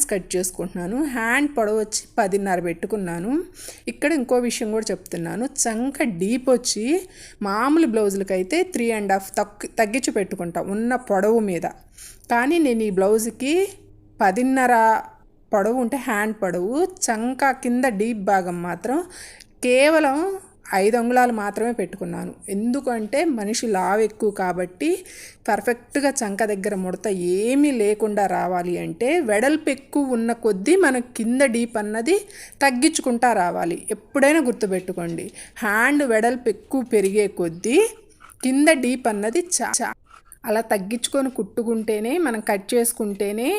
Hands cut చేసుకుంటున్నాను. Hand పొడవు వచ్చి 10.5 పెట్టుకున్నాను. ఇక్కడ ఇంకో విషయం కూడా చెప్తున్నాను. చంక డీప్ వచ్చి మామూలు బ్లౌజులకైతే 3.5 తగ్గించి పెట్టుకుంటా ఉన్న పొడవు మీద. కానీ నేను ఈ బ్లౌజ్కి 10.5 పొడవు ఉంటే హ్యాండ్ పొడవు, చంక కింద డీప్ భాగం మాత్రం కేవలం 5 అంగుళాలు మాత్రమే పెట్టుకున్నాను. ఎందుకంటే మనిషి లావు ఎక్కువ కాబట్టి పర్ఫెక్ట్గా చంక దగ్గర ముడత ఏమీ లేకుండా రావాలి అంటే వెడల్పు ఎక్కువ ఉన్న కొద్దీ మనకు కింద డీప్ అన్నది తగ్గించుకుంటా రావాలి. ఎప్పుడైనా గుర్తుపెట్టుకోండి, హ్యాండ్ వెడల్పు ఎక్కువ పెరిగే కొద్దీ కింద డీప్ అన్నది అలా తగ్గించుకొని కుట్టుకుంటేనే, మనం కట్ చేసుకుంటేనే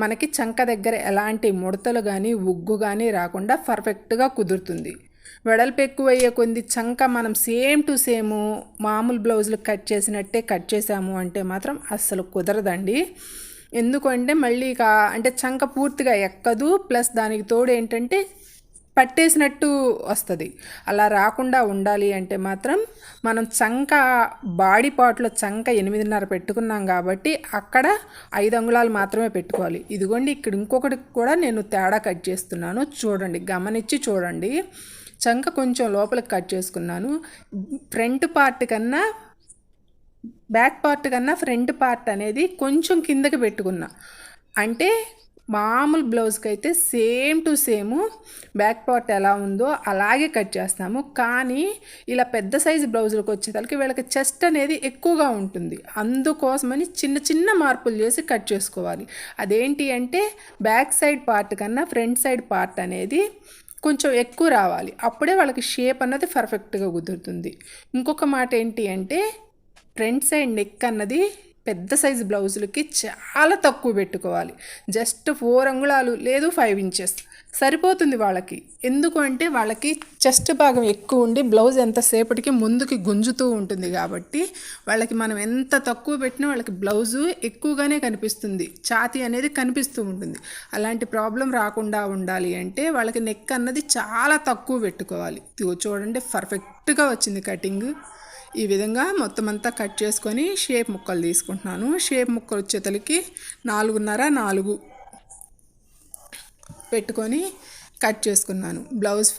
మనకి చంక దగ్గర ఎలాంటి ముడతలు కానీ ఉగ్గు కానీ రాకుండా పర్ఫెక్ట్గా కుదురుతుంది. వెడల్పు ఎక్కువ అయ్యే కొద్ది చంక మనం సేమ్ టు సేమ్ మామూలు బ్లౌజులు కట్ చేసినట్టే కట్ చేసాము అంటే మాత్రం అస్సలు కుదరదండి. ఎందుకంటే మళ్ళీ అంటే చంక పూర్తిగా ఎక్కదు, ప్లస్ దానికి తోడు ఏంటంటే పట్టేసినట్టు వస్తుంది. అలా రాకుండా ఉండాలి అంటే మాత్రం మనం చంక బాడీ పార్ట్లో చంక 8.5 పెట్టుకున్నాం కాబట్టి అక్కడ 5 అంగుళాలు మాత్రమే పెట్టుకోవాలి. ఇదిగోండి, ఇక్కడ ఇంకొకటి కూడా నేను తేడా కట్ చేస్తున్నాను, చూడండి, గమనించి చూడండి. చంక కొంచెం లోపలికి కట్ చేసుకున్నాను. ఫ్రంట్ పార్ట్ కన్నా బ్యాక్ పార్ట్ కన్నా ఫ్రంట్ పార్ట్ అనేది కొంచెం కిందకి పెట్టుకున్నా. అంటే మామూలు బ్లౌజ్కి అయితే same to same back part ఎలా ఉందో అలాగే కట్ చేస్తాము. కానీ ఇలా పెద్ద సైజు బ్లౌజులకు వచ్చేసరికి వీళ్ళకి చెస్ట్ అనేది ఎక్కువగా ఉంటుంది. అందుకోసమని చిన్న చిన్న మార్పులు చేసి కట్ చేసుకోవాలి. అదేంటి అంటే బ్యాక్ సైడ్ పార్ట్ కన్నా ఫ్రంట్ సైడ్ పార్ట్ అనేది కొంచెం ఎక్కువ రావాలి. అప్పుడే వాళ్ళకి షేప్ అన్నది పర్ఫెక్ట్గా కుదురుతుంది. ఇంకొక మాట ఏంటి అంటే ఫ్రంట్ సైడ్ నెక్ అన్నది పెద్ద సైజు బ్లౌజులకి చాలా తక్కువ పెట్టుకోవాలి. జస్ట్ 4 అంగుళాలు లేదు 5 ఇంచెస్ సరిపోతుంది వాళ్ళకి. ఎందుకు అంటే వాళ్ళకి చెస్ట్ భాగం ఎక్కువ ఉండి బ్లౌజ్ ఎంతసేపటికి ముందుకి గుంజుతూ ఉంటుంది కాబట్టి వాళ్ళకి మనం ఎంత తక్కువ పెట్టినా వాళ్ళకి బ్లౌజు ఎక్కువగానే కనిపిస్తుంది, ఛాతీ అనేది కనిపిస్తూ ఉంటుంది. అలాంటి ప్రాబ్లం రాకుండా ఉండాలి అంటే వాళ్ళకి నెక్ అన్నది చాలా తక్కువ పెట్టుకోవాలి. ఇదిగో చూడండి, పర్ఫెక్ట్గా వచ్చింది కటింగ్. ఈ విధంగా మొత్తం అంతా కట్ చేసుకొని షేప్ ముక్కలు తీసుకుంటున్నాను. షేప్ ముక్కలు వచ్చేతలకి 4.5 పెట్టుకొని కట్ చేసుకున్నాను. బ్లౌజ్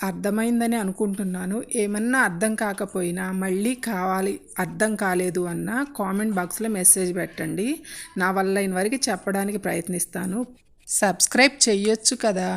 అర్థమైందని అనుకుంటున్నాను. ఏమన్నా అర్థం కాకపోయినా మళ్ళీ అర్థం కాలేదు అన్న కామెంట్ బాక్స్లో మెసేజ్ పెట్టండి. నా వల్ల అయిన వరకు చెప్పడానికి ప్రయత్నిస్తాను. సబ్స్క్రైబ్ చెయ్యొచ్చు కదా.